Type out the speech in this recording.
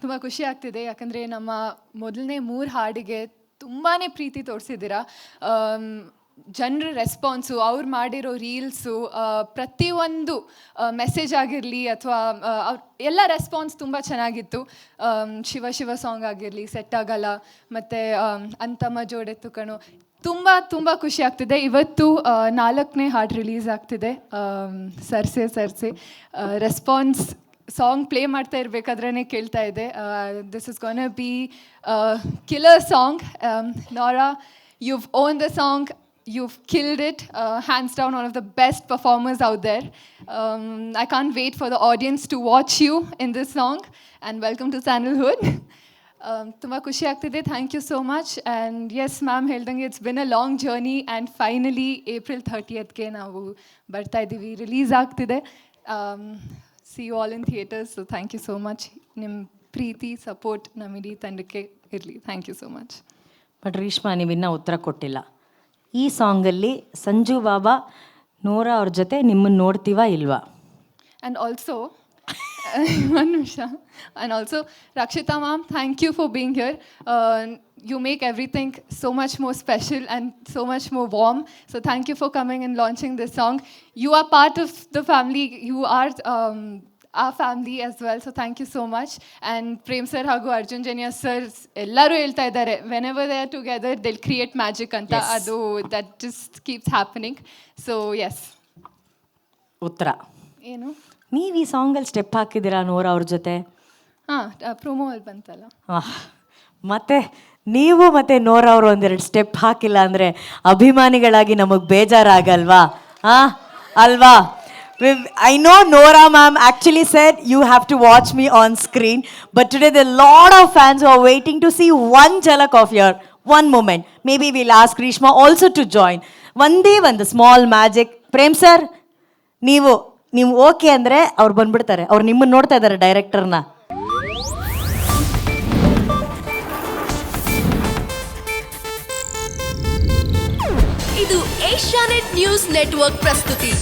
ತುಂಬ ಖುಷಿ ಆಗ್ತಿದೆ, ಯಾಕಂದರೆ ನಮ್ಮ ಮೊದಲನೇ 3 ಹಾಡಿಗೆ ತುಂಬಾ ಪ್ರೀತಿ ತೋರಿಸಿದ್ದೀರಾ. ಜನರ ರೆಸ್ಪಾನ್ಸು, ಅವ್ರು ಮಾಡಿರೋ ರೀಲ್ಸು, ಪ್ರತಿಯೊಂದು ಮೆಸೇಜ್ ಆಗಿರಲಿ ಅಥವಾ ಎಲ್ಲ ರೆಸ್ಪಾನ್ಸ್ ತುಂಬ ಚೆನ್ನಾಗಿತ್ತು. ಶಿವ ಶಿವ ಸಾಂಗ್ ಆಗಿರಲಿ, ಸೆಟ್ ಆಗಲ್ಲ, ಮತ್ತು ಅಂತಮ್ಮ ಜೋಡೆತ್ತು ಕಣೋ, ತುಂಬ ತುಂಬ ಖುಷಿ ಆಗ್ತಿದೆ. ಇವತ್ತು 4ನೇ ಹಾಡು ರಿಲೀಸ್ ಆಗ್ತಿದೆ, ಸರ್ಸೆ ಸರ್ಸೆ. ರೆಸ್ಪಾನ್ಸ್ ಸಾಂಗ್ ಪ್ಲೇ ಮಾಡ್ತಾ ಇರಬೇಕಾದ್ರೇ ಕೇಳ್ತಾ ಇದೆ, this is gonna be killer song. Nora, you've owned the song, you've killed it, hands down one of the best performers out there. I can't wait for the audience to watch you in this song, and welcome to Sandalwood. ತುಂಬ ಖುಷಿ ಆಗ್ತಿದೆ, thank you so much. And as ma'am ಹೇಳ್ದಂಗೆ it's been a long journey, and finally April 30th ನಾವು ಬರ್ತಾ ಇದ್ದೀವಿ, release ಆಗ್ತಿದೆ. See you all in theatres. So thank you so much. ನಿಮ್ಮ ಪ್ರೀತಿ ಸಪೋರ್ಟ್ ನಮ್ಮ ಇಡೀ ತಂಡಕ್ಕೆ ಇರಲಿ. Thank you so much. But Reshma, ನೀವಿನ್ನೂ ಉತ್ತರ ಕೊಟ್ಟಿಲ್ಲ. ಈ ಸಾಂಗಲ್ಲಿ ಸಂಜು ಬಾಬಾ ನೋರಾ ಅವ್ರ ಜೊತೆ ನಿಮ್ಮನ್ನು ನೋಡ್ತೀವಾ ಇಲ್ವಾ? ಆ್ಯಂಡ್ ಆಲ್ಸೋ one ನಿಮಿಷ. And also, Rakshita ma'am, thank you for being here. You make everything so much more special and so much more warm. So thank you for coming and launching this song. You are part of the family. You are our family as well. So thank you so much. And Prem sir ಹಾಗೂ Arjun Janya sir ಎಲ್ಲರೂ ಹೇಳ್ತಾ ಇದ್ದಾರೆ, whenever they are together, they'll create magic ಅಂತ. ಅದು that just keeps happening. So yes. ಉತ್ತರ ಏನು? ನೀವು ಈ ಸಾಂಗಲ್ಲಿ ಸ್ಟೆಪ್ ಹಾಕಿದ್ದೀರಾ ನೋರಾ ಅವ್ರ ಜೊತೆ? ಹಾಂ, ಪ್ರೊಮೋ ಅಲ್ಲಿ ಬಂತಲ್ಲ. ಮತ್ತೆ ನೀವು ಮತ್ತೆ ನೋರಾ ಅವರು ಒಂದೆರಡು ಸ್ಟೆಪ್ ಹಾಕಿಲ್ಲ ಅಂದರೆ ಅಭಿಮಾನಿಗಳಾಗಿ ನಮಗೆ ಬೇಜಾರಾಗಲ್ವಾ? ಅಲ್ವಾ? I know Nora ma'am actually said you have to watch me on screen, but today there are a lot of fans who are waiting to see one jhalak of your one moment. Maybe we'll ask Reshma also to join. ಒಂದು small magic. Prem sir, ನೀವು okay ಅಂದರೆ ಅವ್ರು ಬಂದ್ಬಿಡ್ತಾರೆ. ಅವ್ರು ನಿಮ್ಮನ್ನು ನೋಡ್ತಾ ಇದ್ದಾರೆ, ಡೈರೆಕ್ಟರ್ನ. ಇದು ಏಷ್ಯಾನೆಟ್ ನ್ಯೂಸ್ ನೆಟ್ವರ್ಕ್ ಪ್ರಸ್ತುತಿ.